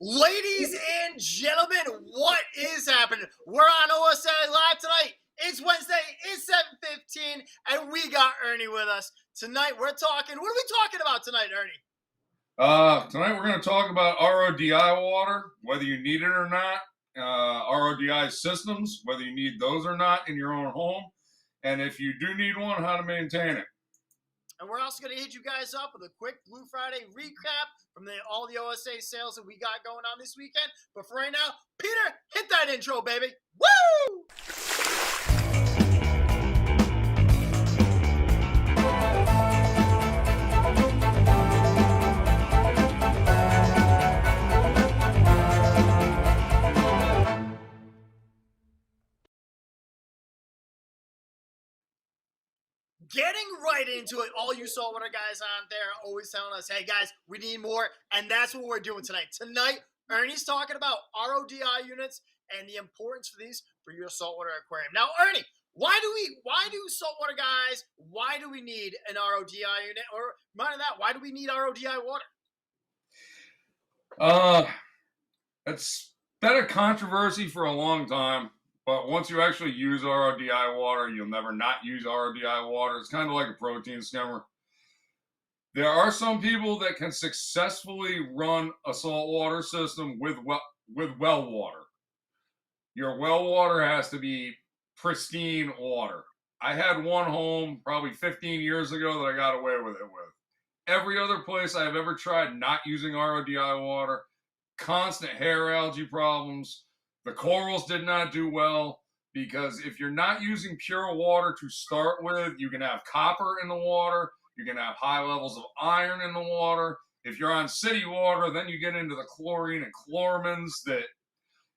Ladies and gentlemen, what is happening? We're on OSA Live tonight. It's Wednesday, it's 7:15, and we got Ernie with us. Tonight we're talking, what are we talking about tonight, Ernie? Tonight we're going to talk about RODI water, whether you need it or not, RODI systems, whether you need those or not in your own home, and if you do need one, how to maintain it. And we're also going to hit you guys up with a quick Blue Friday recap from all the OSA sales that we got going on this weekend. But for right now, Peter, hit that intro, baby. Woo! Getting right into it, all you saltwater guys on there are always telling us, hey guys, we need more, and that's what we're doing tonight. Tonight, Ernie's talking about RODI units and the importance for these for your saltwater aquarium. Now, Ernie, why do saltwater guys, why do we need an RODI unit? Or more than that, why do we need RODI water? It's been a controversy for a long time. But once you actually use RODI water, you'll never not use RODI water. It's kind of like a protein skimmer. There are some people that can successfully run a saltwater system with well water. Your well water has to be pristine water. I had one home probably 15 years ago that I got away with it with. Every other place I've ever tried not using RODI water, constant hair algae problems. The corals did not do well because if you're not using pure water to start with, you can have copper in the water. You can have high levels of iron in the water. If you're on city water, then you get into the chlorine and chloramines that,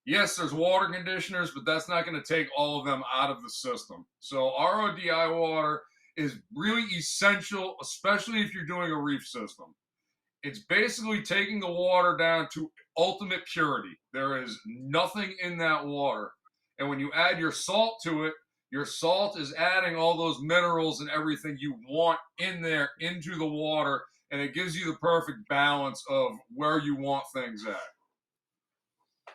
yes, there's water conditioners, but that's not going to take all of them out of the system. So RODI water is really essential, especially if you're doing a reef system. It's basically taking the water down to ultimate purity. There is nothing in that water. And when you add your salt to it, your salt is adding all those minerals and everything you want in there into the water, and it gives you the perfect balance of where you want things at.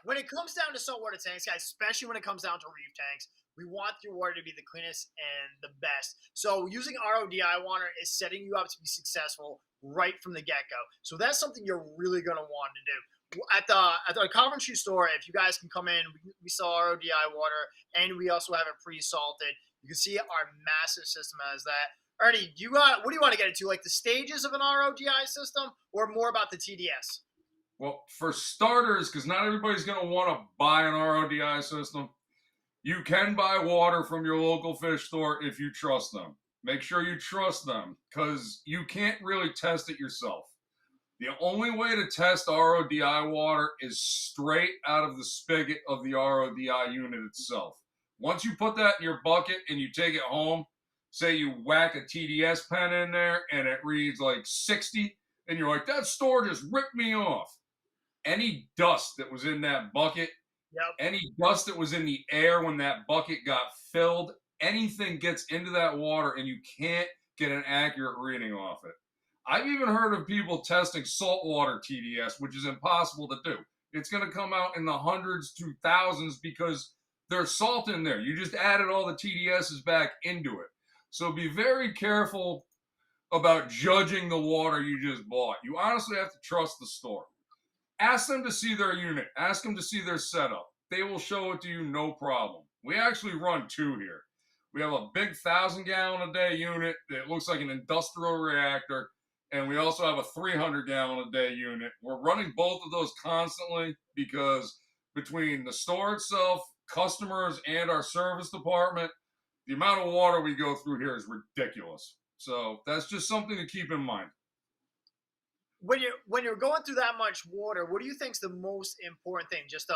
When it comes down to saltwater tanks, guys, especially when it comes down to reef tanks, we want your water to be the cleanest and the best. So using RODI water is setting you up to be successful right from the get-go. So that's something you're really going to want to do. At the Coventry store, if you guys can come in, we sell RODI water, and we also have it pre-salted. You can see our massive system as that. Ernie, what do you want to get into? Like the stages of an RODI system, or more about the TDS? Well, for starters, because not everybody's going to want to buy an RODI system, you can buy water from your local fish store if you trust them. Make sure you trust them because you can't really test it yourself. The only way to test RODI water is straight out of the spigot of the RODI unit itself. Once you put that in your bucket and you take it home, say you whack a TDS pen in there and it reads like 60, and you're like, that store just ripped me off. Any dust that was in that bucket, any dust that was in the air when that bucket got filled, anything gets into that water and you can't get an accurate reading off it. I've even heard of people testing saltwater TDS, which is impossible to do. It's going to come out in the hundreds to thousands because there's salt in there. You just added all the TDSs back into it. So be very careful about judging the water you just bought. You honestly have to trust the store. Ask them to see their unit. Ask them to see their setup. They will show it to you, no problem. We actually run two here. We have a big 1,000-gallon-a-day unit that looks like an industrial reactor, and we also have a 300-gallon-a-day unit. We're running both of those constantly because between the store itself, customers, and our service department, the amount of water we go through here is ridiculous. So that's just something to keep in mind. When you're going through that much water, what do you think is the most important thing? Just the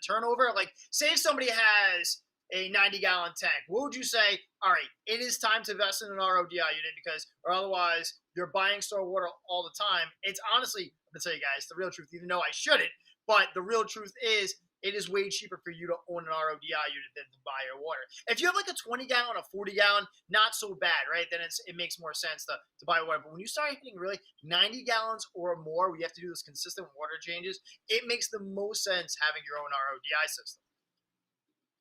turnover? Like, say if somebody has a 90-gallon tank, what would you say? All right, it is time to invest in an RODI unit or otherwise you're buying store water all the time. It's honestly, I'm gonna tell you guys the real truth, even though I shouldn't, but the real truth is it is way cheaper for you to own an RODI unit than to buy your water. If you have like a 20-gallon, a 40-gallon, not so bad, right? Then it makes more sense to buy water. But when you start hitting really 90 gallons or more, where you have to do this consistent water changes, it makes the most sense having your own RODI system.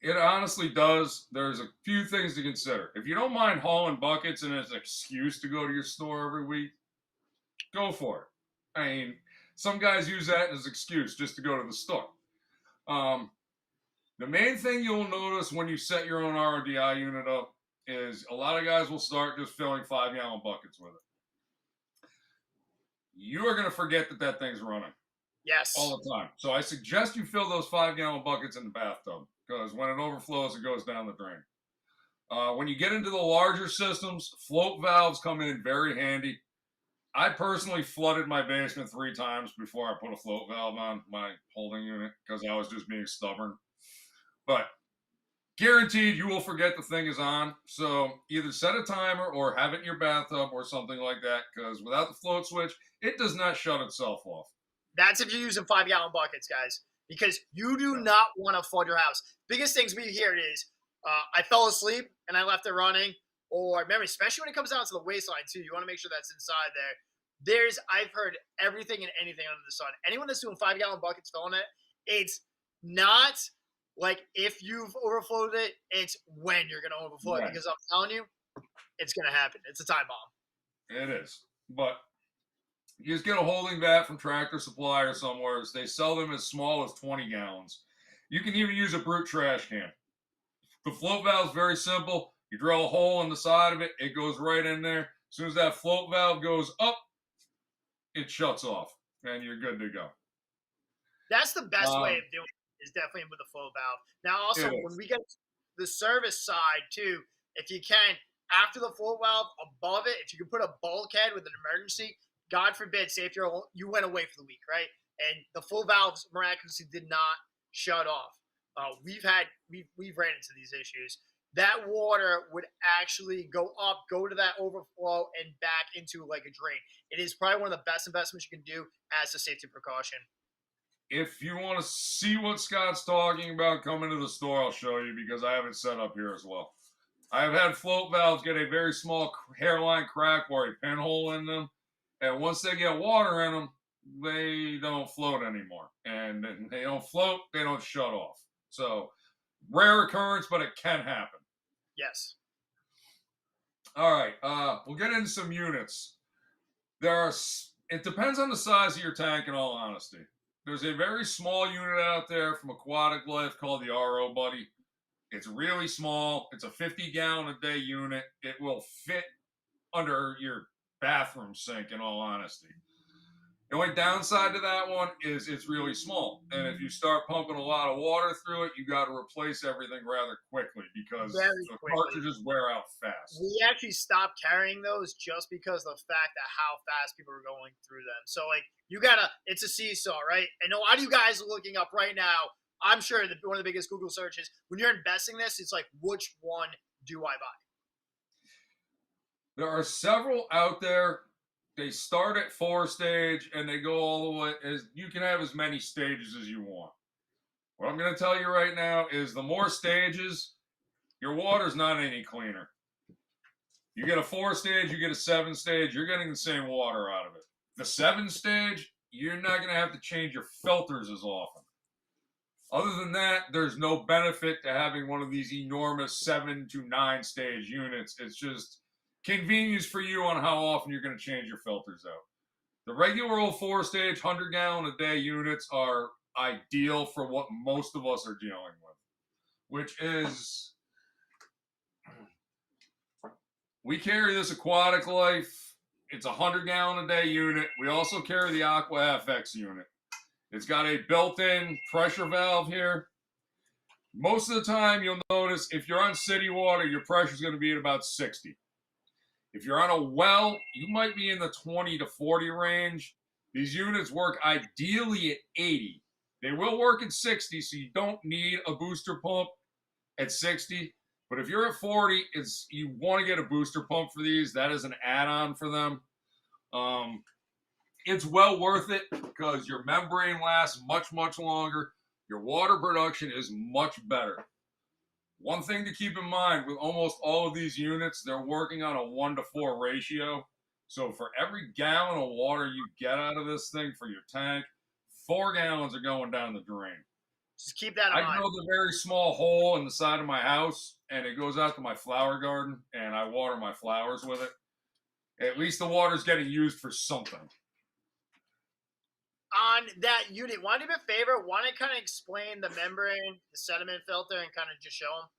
It honestly does. There's a few things to consider. If you don't mind hauling buckets and as an excuse to go to your store every week, go for it. I mean, some guys use that as an excuse just to go to the store. The main thing you'll notice when you set your own RODI unit up is a lot of guys will start just filling 5-gallon buckets with it. You are going to forget that thing's running. Yes. All the time. So I suggest you fill those 5-gallon buckets in the bathtub, because when it overflows, it goes down the drain. When you get into the larger systems, float valves come in very handy. I personally flooded my basement 3 times before I put a float valve on my holding unit because I was just being stubborn. But guaranteed you will forget the thing is on. So either set a timer or have it in your bathtub or something like that, because without the float switch, it does not shut itself off. That's if you're using 5-gallon buckets, guys, because you do not want to flood your house. Biggest things we hear is, I fell asleep and I left it running, or remember, especially when it comes down to the waistline too, you want to make sure that's inside there. I've heard everything and anything under the sun. Anyone that's doing 5-gallon buckets filling it, it's not like if you've overflowed it, it's when you're going to overflow it, because I'm telling you, it's going to happen. It's a time bomb. It is. But you just get a holding vat from Tractor Supply or somewhere. They sell them as small as 20 gallons. You can even use a brute trash can. The float valve is very simple. You drill a hole in the side of it. It goes right in there. As soon as that float valve goes up, it shuts off, and you're good to go. That's the best way of doing it, is definitely with the float valve. Now, also, when we get the service side, too, if you can, after the float valve, above it, if you can put a bulkhead with an emergency, God forbid, say if you went away for the week, right? And the float valves miraculously did not shut off. We've ran into these issues. That water would actually go up, go to that overflow, and back into like a drain. It is probably one of the best investments you can do as a safety precaution. If you want to see what Scott's talking about, come into the store. I'll show you, because I have it set up here as well. I've had float valves get a very small hairline crack or a pinhole in them. And once they get water in them, they don't float anymore. And they don't float, they don't shut off. So, rare occurrence, but it can happen. Yes. All right. We'll get into some units. It depends on the size of your tank, in all honesty. There's a very small unit out there from Aquatic Life called the RO Buddy. It's really small. It's a 50-gallon a day unit. It will fit under your bathroom sink, in all honesty. The only downside to that one is it's really small. And if you start pumping a lot of water through it, you got to replace everything rather quickly, because the cartridges wear out fast. We actually stopped carrying those just because of the fact that how fast people are going through them. So, like, it's a seesaw, right? And a lot of you guys are looking up right now. I'm sure that one of the biggest Google searches, when you're investing this, it's like, which one do I buy? There are several out there. They start at 4-stage and they go all the way. You can have as many stages as you want. What I'm going to tell you right now is the more stages, your water's not any cleaner. You get a 4-stage, you get a 7-stage, you're getting the same water out of it. The 7-stage, you're not going to have to change your filters as often. Other than that, there's no benefit to having one of these enormous 7 to 9-stage units. It's just convenience for you on how often you're going to change your filters out. The regular old 4-stage, 100-gallon a day units are ideal for what most of us are dealing with, which is, we carry this Aquatic Life. It's a 100-gallon a day unit. We also carry the Aqua FX unit. It's got a built-in pressure valve here. Most of the time, you'll notice if you're on city water, your pressure is going to be at about 60. If you're on a well, you might be in the 20 to 40 range. These units work ideally at 80. They will work at 60, so you don't need a booster pump at 60. But if you're at 40, you want to get a booster pump for these. That is an add-on for them. It's well worth it because your membrane lasts much, much longer. your water production is much better. One thing to keep in mind with almost all of these units, they're working on a 1-to-4 ratio. So for every gallon of water you get out of this thing for your tank, 4 gallons are going down the drain. Just keep that in I mind. drilled a very small hole in the side of my house, and it goes out to my flower garden, and I water my flowers with it. At least the water's getting used for something. On that unit, want to do me a favor? Want to kind of explain the membrane, the sediment filter, and kind of just show them?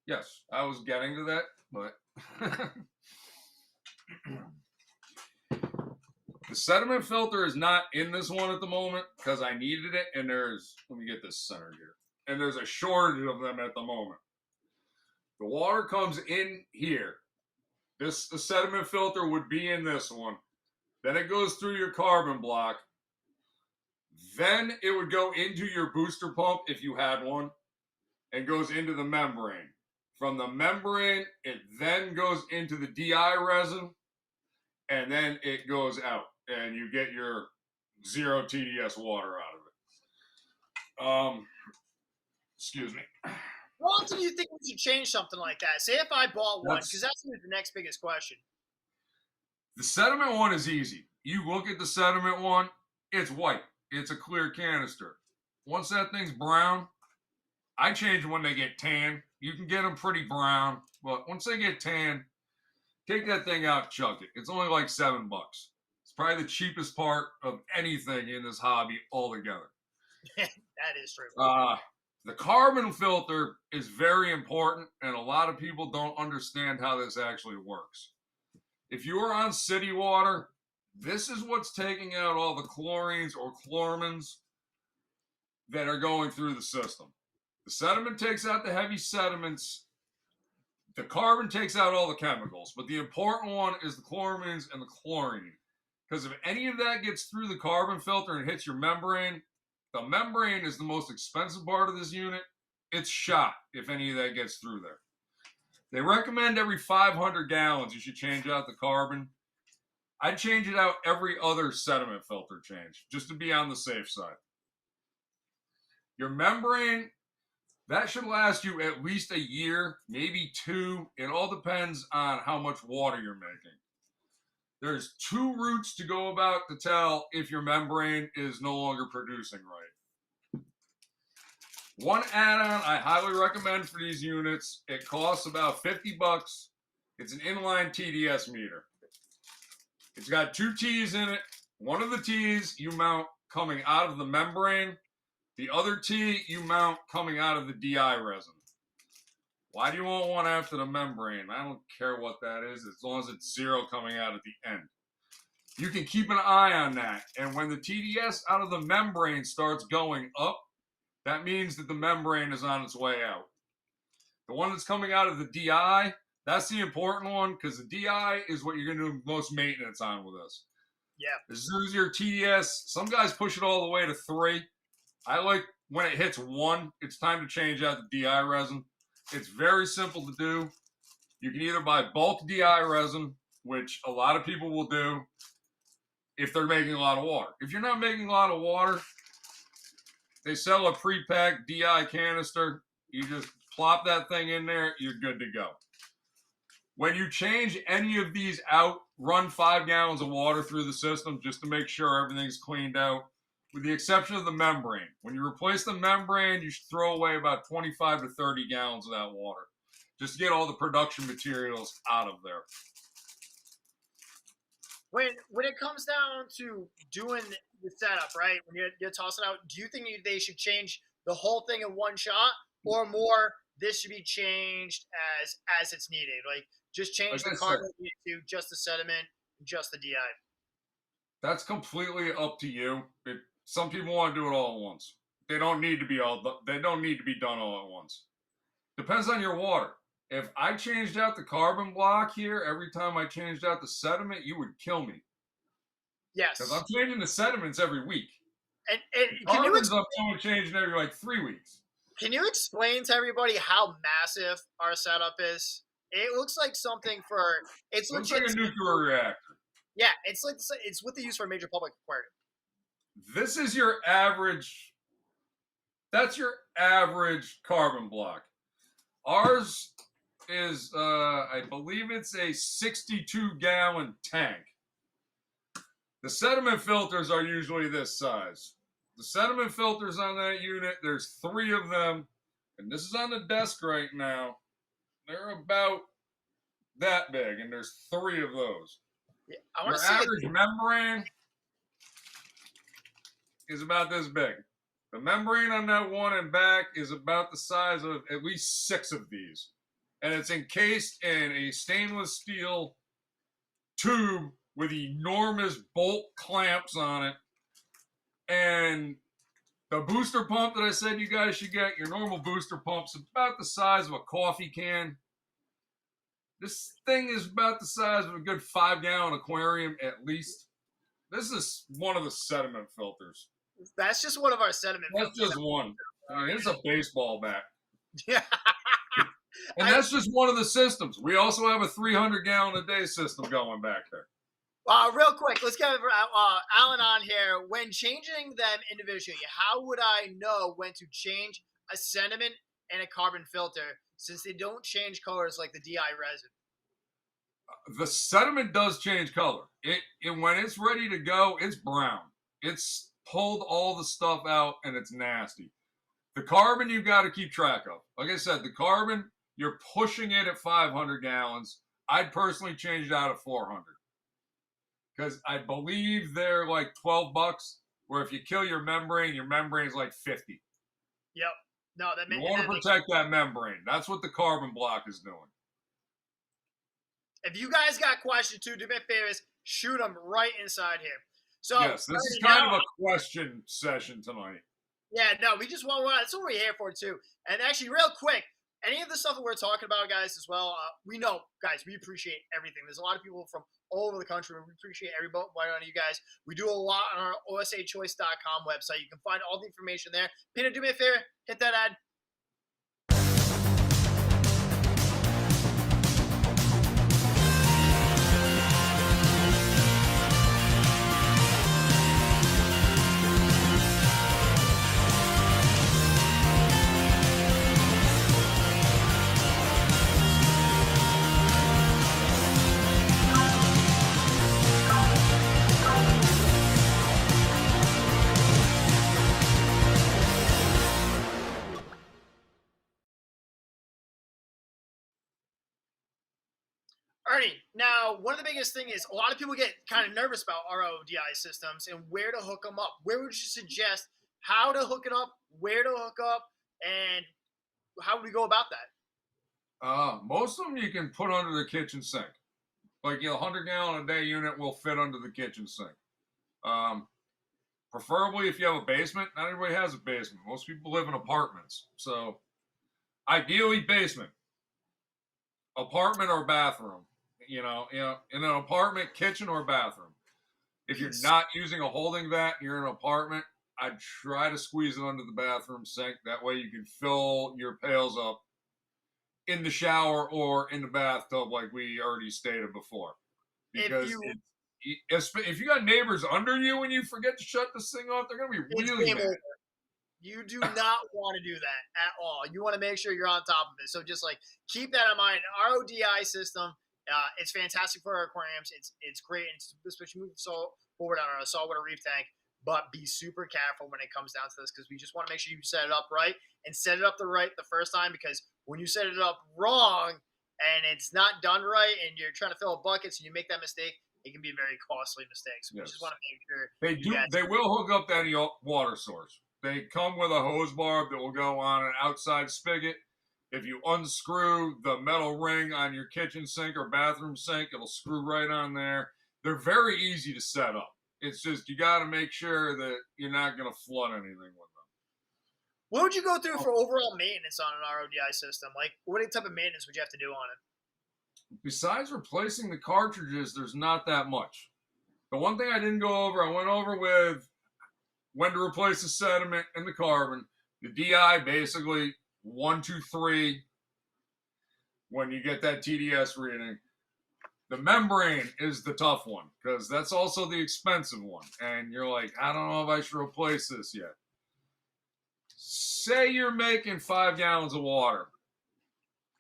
Yes, I was getting to that, but the sediment filter is not in this one at the moment because I needed it, and let me get this centered here, and there's a shortage of them at the moment. The water comes in here. The sediment filter would be in this one. Then it goes through your carbon block. Then it would go into your booster pump if you had one, and goes into the membrane. From the membrane, it then goes into the DI resin, and then it goes out, and you get your 0 TDS water out of it. Excuse me. How often do you think we should change something like that? Say if I bought one, because that's the next biggest question. The sediment one is easy. You look at the sediment one, it's white. It's a clear canister. Once that thing's brown, I change when they get tan. You can get them pretty brown, but once they get tan, take that thing out, chuck it. It's only like $7. It's probably the cheapest part of anything in this hobby altogether. That is true. The carbon filter is very important, and a lot of people don't understand how this actually works. If you are on city water, this is what's taking out all the chlorines or chloramines that are going through the system. The sediment takes out the heavy sediments. The carbon takes out all the chemicals, but the important one is the chloramines and the chlorine. Because if any of that gets through the carbon filter and hits your membrane, the membrane is the most expensive part of this unit. It's shot if any of that gets through there. They recommend every 500 gallons you should change out the carbon. I'd change it out every other sediment filter change, just to be on the safe side. Your membrane, that should last you at least a year, maybe 2. It all depends on how much water you're making. There's 2 routes to go about to tell if your membrane is no longer producing right. One add-on I highly recommend for these units, it costs about $50. It's an inline TDS meter. It's got 2 T's in it. One of the T's you mount coming out of the membrane. The other T you mount coming out of the DI resin. Why do you want one after the membrane? I don't care what that is, as long as it's 0 coming out at the end. You can keep an eye on that. And when the TDS out of the membrane starts going up, that means that the membrane is on its way out. The one that's coming out of the DI, that's the important one, because the DI is what you're going to do most maintenance on with this. Yeah. As soon as your TDS, some guys push it all the way to 3. I like when it hits 1, it's time to change out the DI resin. It's very simple to do. You can either buy bulk DI resin, which a lot of people will do if they're making a lot of water. If you're not making a lot of water, they sell a pre-packed DI canister. You just plop that thing in there, you're good to go. When you change any of these out, run 5 gallons of water through the system just to make sure everything's cleaned out, with the exception of the membrane. When you replace the membrane, you should throw away about 25 to 30 gallons of that water, just to get all the production materials out of there. When it comes down to doing the setup, right, when you're tossing out, do you think they should change the whole thing in one shot, or more this should be changed as it's needed? Like, just change the carbon to just the sediment, just the DI. That's completely up to you. Some people want to do it all at once. They don't need to be done all at once. Depends on your water. If I changed out the carbon block here every time I changed out the sediment, you would kill me. Yes. Because I'm changing the sediments every week. And carbons I'm only changing every like 3 weeks. Can you explain to everybody how massive our setup is? It looks like something for it's looks like a nuclear reactor. Yeah, it's what they use for a major public aquarium. This is your average. That's your average carbon block. Ours is, I believe it's a 62-gallon tank. The sediment filters are usually this size. The sediment filters on that unit, there's 3 of them, and this is on the desk right now. They're about that big, and there's 3 of those. Yeah, I Your want to see average membrane is about this big. The membrane on that one and back is about the size of at least 6 of these. And it's encased in a stainless steel tube with enormous bolt clamps on it. And the booster pump that I said you guys should get, your normal booster pump's about the size of a coffee can. This thing is about the size of a good 5-gallon aquarium at least. This is one of the sediment filters. That's just one of our sediment That's filters. just one. I mean, it's a baseball bat. Yeah. And that's just one of the systems. We also have a 300-gallon-a-day system going back there. Real quick, let's get Alan on here. When changing them individually, how would I know when to change a sediment and a carbon filter since they don't change colors like the DI resin? The sediment does change color. When it's ready to go, it's brown. It's pulled all the stuff out, and it's nasty. The carbon you've got to keep track of. Like I said, the carbon, you're pushing it at 500 gallons. I'd personally change it out at 400. Because I believe they're like $12, where if you kill your membrane is like 50. Yep. No, that You want to protect that membrane. That's what the carbon block is doing. If you guys got questions too, do me favors, shoot them right inside here. So yes, this is kind of a question session tonight. Yeah, no, we just want that's what we're here for too. And actually, real quick, any of the stuff that we're talking about, guys, as well, we know, guys, we appreciate everything. There's a lot of people from all over the country. We appreciate every one of you guys. We do a lot on our osachoice.com website. You can find all the information there. Peter, do me a favor, hit that ad. Ernie, now one of the biggest thing is a lot of people get kind of nervous about RODI systems and where to hook them up. Where would you suggest how to hook it up, where to hook up, and how would we go about that? Most of them you can put under the kitchen sink. Like your 100-gallon-a-day unit will fit under the kitchen sink. Preferably if you have a basement. Not everybody has a basement. Most people live in apartments. So ideally basement. Apartment or bathroom. You know, in an apartment, kitchen or bathroom. If you're not using a holding vat and you're in an apartment, I'd try to squeeze it under the bathroom sink. That way you can fill your pails up in the shower or in the bathtub like we already stated before. Because if you got neighbors under you and you forget to shut this thing off, they're going to be really mad. You do not want to do that at all. You want to make sure you're on top of it. So just like keep that in mind. RODI system, it's fantastic for our aquariums. It's great, and especially moving forward on our saltwater reef tank. But be super careful when it comes down to this because we just want to make sure you set it up right and set it up the first time because when you set it up wrong and it's not done right and you're trying to fill buckets and you make that mistake, it can be a very costly mistake. So we just want to make sure they will hook up to any water source. They come with a hose barb that will go on an outside spigot. If you unscrew the metal ring on your kitchen sink or bathroom sink, it'll screw right on there. They're very easy to set up. It's just you got to make sure that you're not going to flood anything with them. What would you go through for overall maintenance on an RODI system? Like, what type of maintenance would you have to do on it? Besides replacing the cartridges, there's not that much. The one thing I didn't go over, I went over with when to replace the sediment and the carbon. The DI, basically, 1, 2, 3, when you get that TDS reading. The membrane is the tough one because that's also the expensive one. And you're like, I don't know if I should replace this yet. Say you're making 5 gallons of water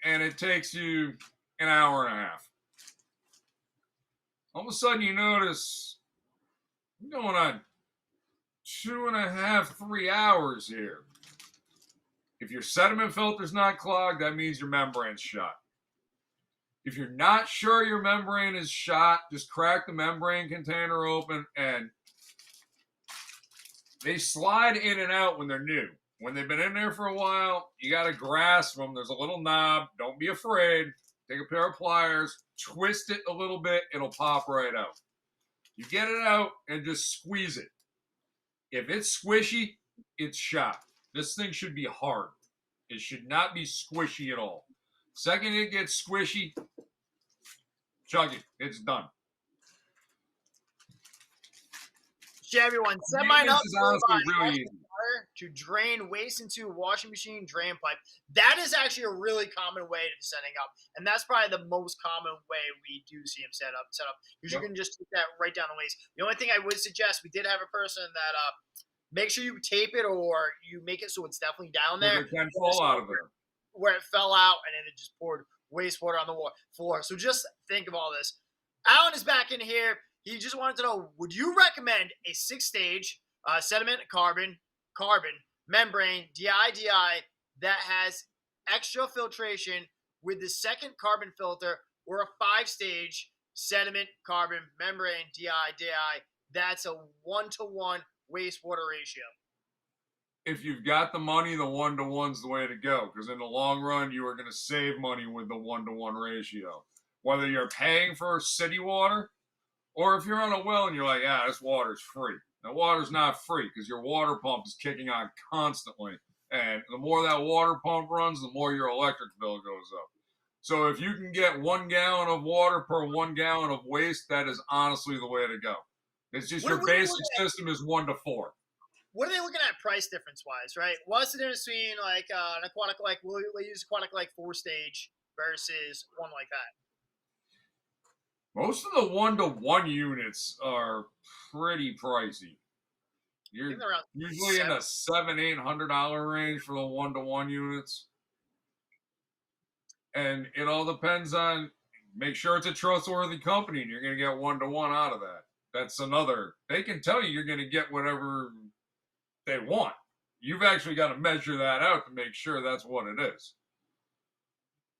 and it takes you an hour and a half. All of a sudden you notice you're going on 2.5, 3 hours here. If your sediment filter's not clogged, that means your membrane's shot. If you're not sure your membrane is shot, just crack the membrane container open, and they slide in and out when they're new. When they've been in there for a while, you got to grasp them. There's a little knob. Don't be afraid. Take a pair of pliers, twist it a little bit, it'll pop right out. You get it out and just squeeze it. If it's squishy, it's shot. This thing should be hard. It should not be squishy at all. Second it gets squishy, chug it. It's done. Everyone, set mine up is honestly really easy. To drain waste into washing machine drain pipe. That is actually a really common way of setting up, and that's probably the most common way we do see him set up. Because you can just take that right down the waste. The only thing I would suggest, we did have a person that make sure you tape it or you make it so it's definitely down there. It can fall out of there. Where it fell out and then it just poured wastewater on the floor. So just think of all this. Alan is back in here. He just wanted to know, would you recommend a 6-stage sediment, carbon, membrane, DI, that has extra filtration with the second carbon filter, or a 5-stage sediment, carbon, membrane, DI, that's a 1-to-1 wastewater ratio? If you've got the money, the 1-to-1's the way to go, because in the long run, you are going to save money with the 1-to-1 ratio. Whether you're paying for city water, or if you're on a well and you're like, yeah, this water's free. Now, water's not free because your water pump is kicking on constantly. And the more that water pump runs, the more your electric bill goes up. So if you can get 1 gallon of water per 1 gallon of waste, that is honestly the way to go. It's just your basic system is 1-to-4. What are they looking at price difference-wise, right? What's the difference between like an aquatic, like we'll use aquatic like 4-stage versus one like that? Most of the 1-to-1 units are pretty pricey. You're usually in the $700-800 range for the 1-to-1 units. And it all depends on, make sure it's a trustworthy company and you're going to get 1-to-1 out of that. That's another, they can tell you you're going to get whatever they want. You've actually got to measure that out to make sure that's what it is.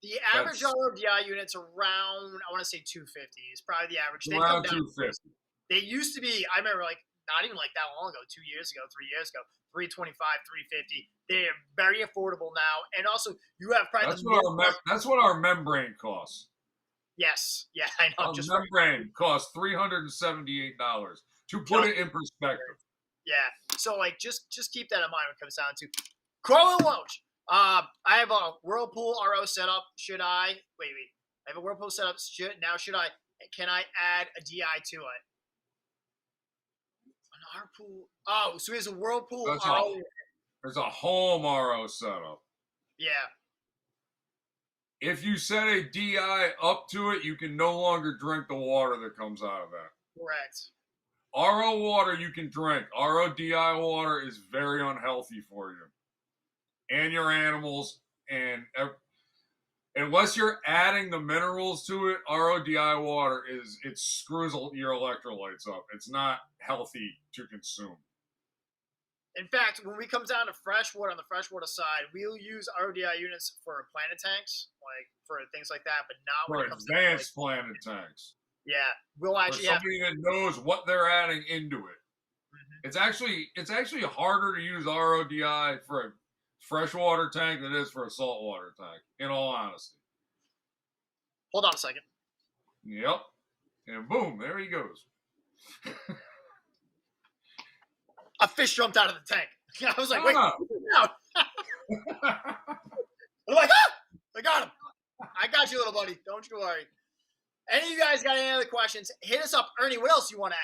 The average RODI unit's around, I want to say 250 is probably the average. They've around 250. They used to be, I remember like not even like that long ago, 2 years ago, 3 years ago, 325, 350. They're very affordable now. And also you have probably that's what our membrane costs. Yes. Yeah, I know. Our membrane costs $378 to put it in perspective. Yeah. So like just keep that in mind when it comes down to Carl and Woj. I have a Whirlpool RO setup. Should I wait? I have a Whirlpool setup. Can I add a DI to it? An Whirlpool. Oh, so there's a Whirlpool RO. There's a home RO setup. Yeah. If you set a DI up to it, you can no longer drink the water that comes out of that. Correct. RO water you can drink. RO DI water is very unhealthy for you and your animals, and unless you're adding the minerals to it, RODI water it screws your electrolytes up. It's not healthy to consume. In fact, when we come down to freshwater, on the freshwater side, we'll use RODI units for planet tanks, like for things like that, but not when it comes to advanced planet tanks. Yeah, we'll actually have somebody that knows what they're adding into it. Mm-hmm. It's actually harder to use RODI for a freshwater tank than it is for a saltwater tank, in all honesty. Hold on a second. Yep. And boom, there he goes. A fish jumped out of the tank. I was like, wait, no. I'm like, I got him. I got you, little buddy. Don't you worry. Any of you guys got any other questions? Hit us up. Ernie, what else you want to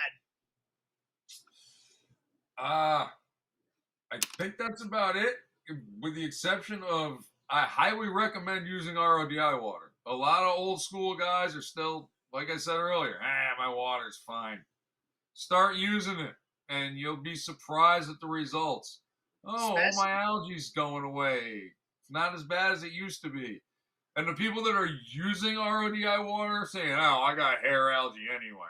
add? I think that's about it. With the exception of, I highly recommend using RODI water. A lot of old school guys are still, like I said earlier, my water's fine. Start using it, and you'll be surprised at the results. Oh, all Especially, my algae's going away. It's not as bad as it used to be. And the people that are using RODI water are saying, oh, I got hair algae anyway.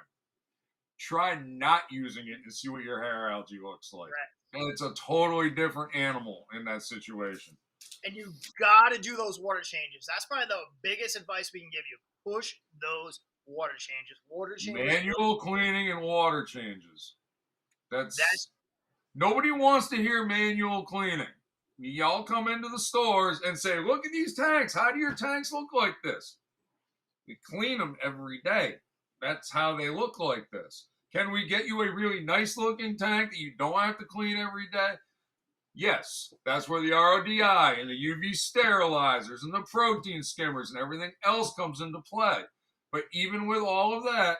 Try not using it and see what your hair algae looks like. And it's a totally different animal in that situation. and you gotta do those water changes. That's probably the biggest advice we can give you. Push those water changes. Water changes. Manual cleaning and water changes. That's That's nobody wants to hear manual cleaning. Y'all come into the stores and say, look at these tanks. How do your tanks look like this? We clean them every day. That's how they look like this. Can we get you a really nice looking tank that you don't have to clean every day? Yes, that's where the RODI and the UV sterilizers and the protein skimmers and everything else comes into play. But even with all of that,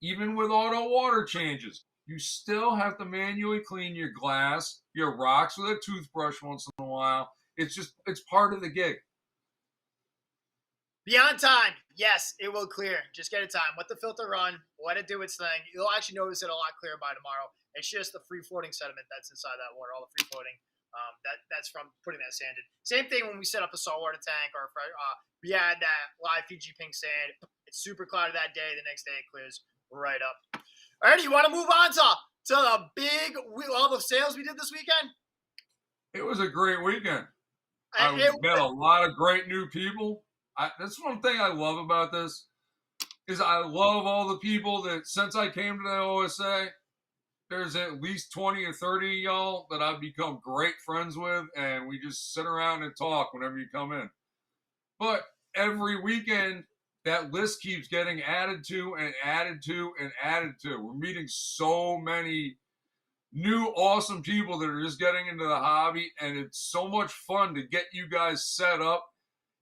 even with auto water changes, you still have to manually clean your glass, your rocks with a toothbrush once in a while. It's part of the gig. be on time. Yes, it will clear. Just get it time. Let the filter run. Let it do its thing. You'll actually notice it a lot clearer by tomorrow. It's just the free floating sediment that's inside that water, all the free floating. That's from putting that sand in. Same thing when we set up a saltwater tank or we had that live Fiji pink sand. It's super cloudy that day. The next day it clears right up. All right, you want to move on to the all the sales we did this weekend? It was a great weekend. I It met a lot of great new people. That's one thing I love about this is I love all the people that since I came to the OSA, there's at least 20 or 30 of y'all that I've become great friends with, and we just sit around and talk whenever you come in. But every weekend, that list keeps getting added to and added to and added to. We're meeting so many new awesome people that are just getting into the hobby, and it's so much fun to get you guys set up.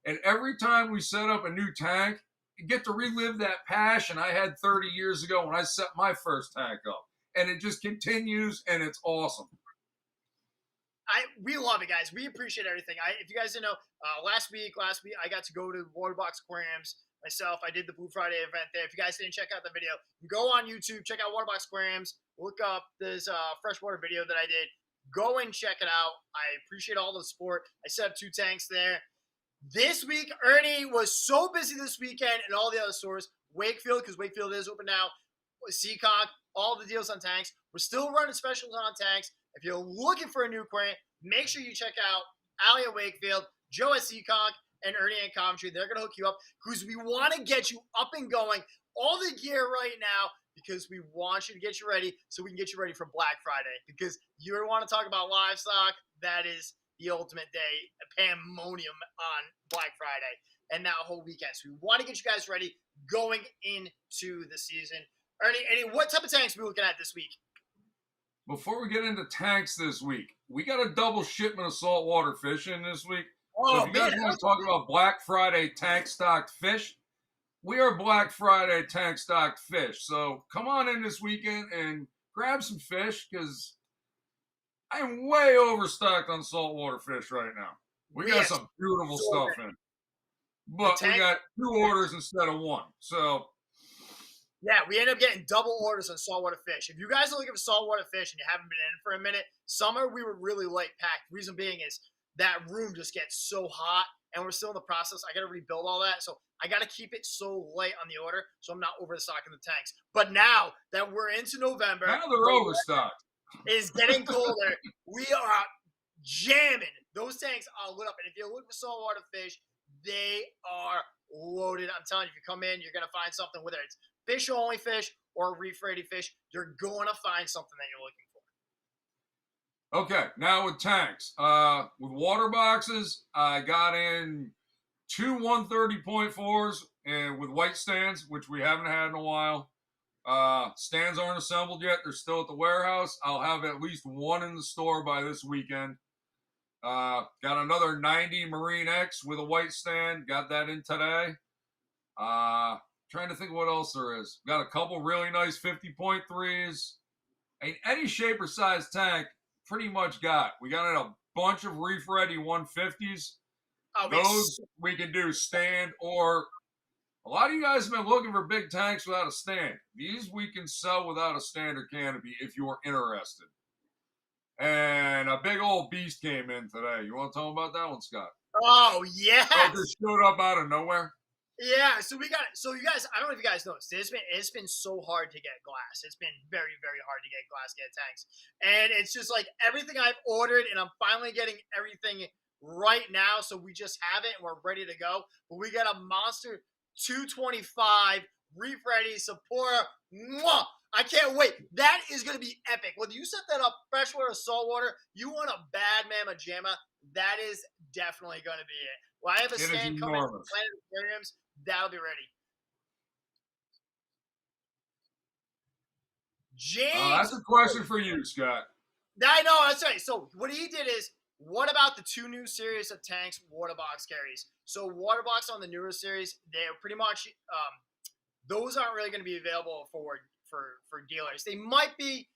And every time we set up a new tank, you get to relive that passion I had 30 years ago when I set my first tank up. And it just continues, and it's awesome. We love it, guys. We appreciate everything. If you guys didn't know, last week I got to go to Waterbox Aquariums myself. I did the Blue Friday event there. If you guys didn't check out the video, you go on YouTube, check out Waterbox Aquariums, look up this freshwater video that I did. Go and check it out. I appreciate all the support. I set up 2 tanks there. This week, Ernie was so busy this weekend and all the other stores. Wakefield, because Wakefield is open now. Seacock, all the deals on tanks. We're still running specials on tanks. If you're looking for a new aquarium, make sure you check out Ali at Wakefield, Joe at Seacock, and Ernie at Coventry. They're going to hook you up because we want to get you up and going. All the gear right now because we want you to get you ready so we can get you ready for Black Friday. Because you want to talk about livestock, that is the ultimate day, a pandemonium on Black Friday and that whole weekend. So we want to get you guys ready going into the season. Ernie, what type of tanks are we looking at this week? Before we get into tanks this week, we got a double shipment of saltwater fish in this week. Oh, so if you guys want to talk about Black Friday tank stocked fish, we are Black Friday tank stocked fish. So come on in this weekend and grab some fish because I'm way overstocked on saltwater fish right now. We got some beautiful stuff in. But we got 2 orders instead of 1. So yeah, we end up getting double orders on saltwater fish. If you guys are looking for saltwater fish and you haven't been in for a minute, summer we were really light packed. Reason being is that room just gets so hot and we're still in the process. I got to rebuild all that. So I got to keep it so light on the order so I'm not overstocking the tanks. But now that we're into November. Now they're overstocked. It's getting colder. We are jamming. Those tanks are lit up. And if you're looking for saltwater fish, they are loaded. I'm telling you, if you come in, you're going to find something, whether it's fish only fish or reef ready fish, you're going to find something that you're looking for. Okay, now with tanks. With water boxes, I got in 2 130.4s and with white stands, which we haven't had in a while. Stands aren't assembled yet. They're still at the warehouse. I'll have at least 1 in the store by this weekend. Got another 90 Marine X with a white stand. Got that in today. Trying to think what else there is. Got a couple really nice 50.3s. Any shape or size tank, pretty much got. We got a bunch of reef ready 150s. Those we can do stand or a lot of you guys have been looking for big tanks without a stand. These we can sell without a standard canopy if you're interested. And a big old beast came in today. You want to tell them about that one, Scott? Oh, Oh, yes. it just showed up out of nowhere. Yeah, so we got it. So you guys, I don't know if you guys noticed, it's been so hard to get glass. It's been very, very hard to get glass, get tanks. And it's just like everything I've ordered, and I'm finally getting everything right now. So we just have it and we're ready to go. But we got a monster 225 reef ready Sapporo. Mwah! I can't wait. That is going to be epic. Whether you set that up freshwater or saltwater, you want a bad mamma jamma, that is definitely going to be it. Well, I have a It is stand coming from enormous. Planet Aquariums. That'll be ready. James. That's a question for you, Scott. I know, that's right. So what he did is, what about the two new series of tanks water box carries? So water box on the newer series, they're pretty much those aren't really going to be available for dealers. They might be,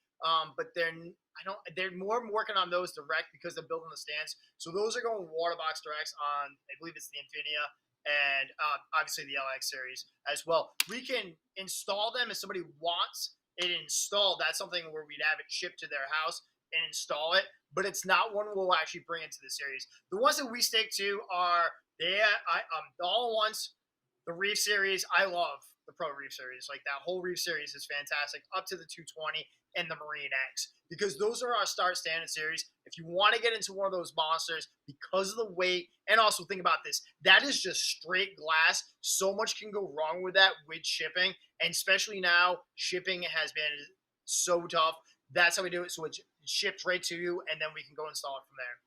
but they're more working on those direct because they're building the stands. So those are going water box directs on, I believe it's the Infinia and obviously the LX series as well. We can install them if somebody wants it installed. That's something where we'd have it shipped to their house and install it, but it's not one we'll actually bring into the series. The ones that we stick to are the all-in-ones, the Reef series. I love the Pro Reef series. Like, that whole Reef series is fantastic, up to the 220 and the Marine X, because those are our start standard series. If you want to get into one of those monsters because of the weight, and also think about this, that is just straight glass. So much can go wrong with that with shipping, and especially now, shipping has been so tough. That's how we do it. So it's shipped right to you, and then we can go install it from there.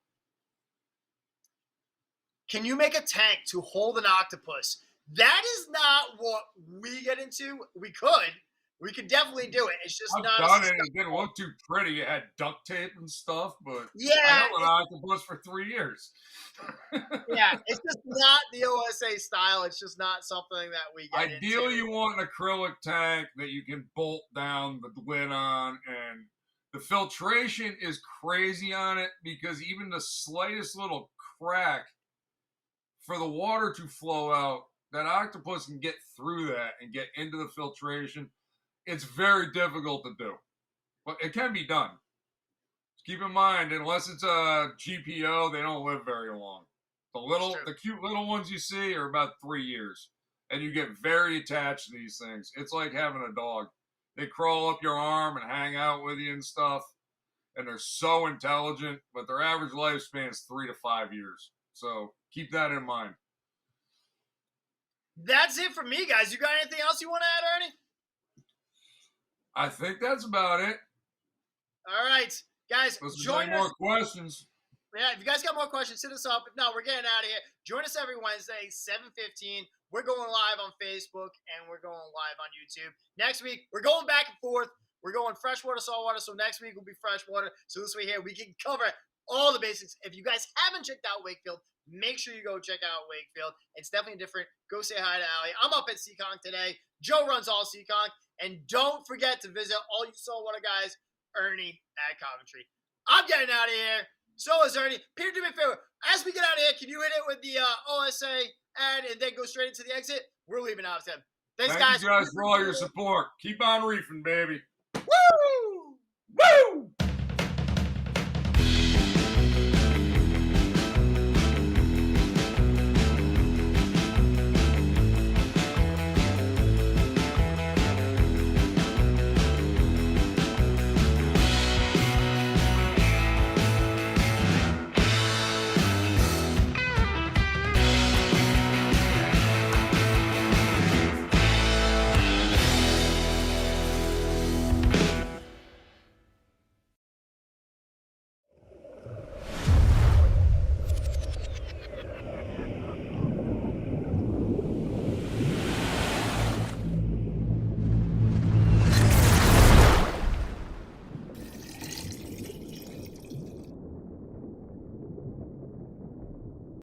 Can you make a tank to hold an octopus? That is not what we get into. We could definitely do it. It's just I've not. done it. It didn't look too pretty. It had duct tape and stuff, but Yeah, I held an octopus for 3 years. Yeah, it's just not the OSA style. It's just not something that we get Ideally, into. you want an acrylic tank that you can bolt down the lid on, and the filtration is crazy on it because even the slightest little crack for the water to flow out, that octopus can get through that and get into the filtration. It's very difficult to do, but it can be done. Just keep in mind, unless it's a GPO, they don't live very long. The cute little ones you see are about 3 years, and you get very attached to these things. It's like having a dog. They crawl up your arm and hang out with you and stuff, and they're so intelligent, but their average lifespan is 3 to 5 years. So keep that in mind. That's it for me, guys. You got anything else you want to add, Ernie? I think that's about it. All right, guys. Join us. More questions. Yeah, if you guys got more questions, hit us up. If not, we're getting out of here. Join us every Wednesday, 7:15. We're going live on Facebook, and we're going live on YouTube. Next week, we're going back and forth. We're going freshwater, saltwater. So next week will be freshwater. So this way here, we can cover all the basics. If you guys haven't checked out Wakefield, make sure you go check out Wakefield. It's definitely different. Go say hi to Allie. I'm up at Seekonk today. Joe runs all Seekonk. And don't forget to visit all you saltwater guys, Ernie at Coventry. I'm getting out of here. So is Ernie. Peter, do me a favor. As we get out of here, can you hit it with the OSA ad and then go straight into the exit? We're leaving out of 10. Thanks, guys. Thank you guys for all your support. Keep on reefing, baby. Woo!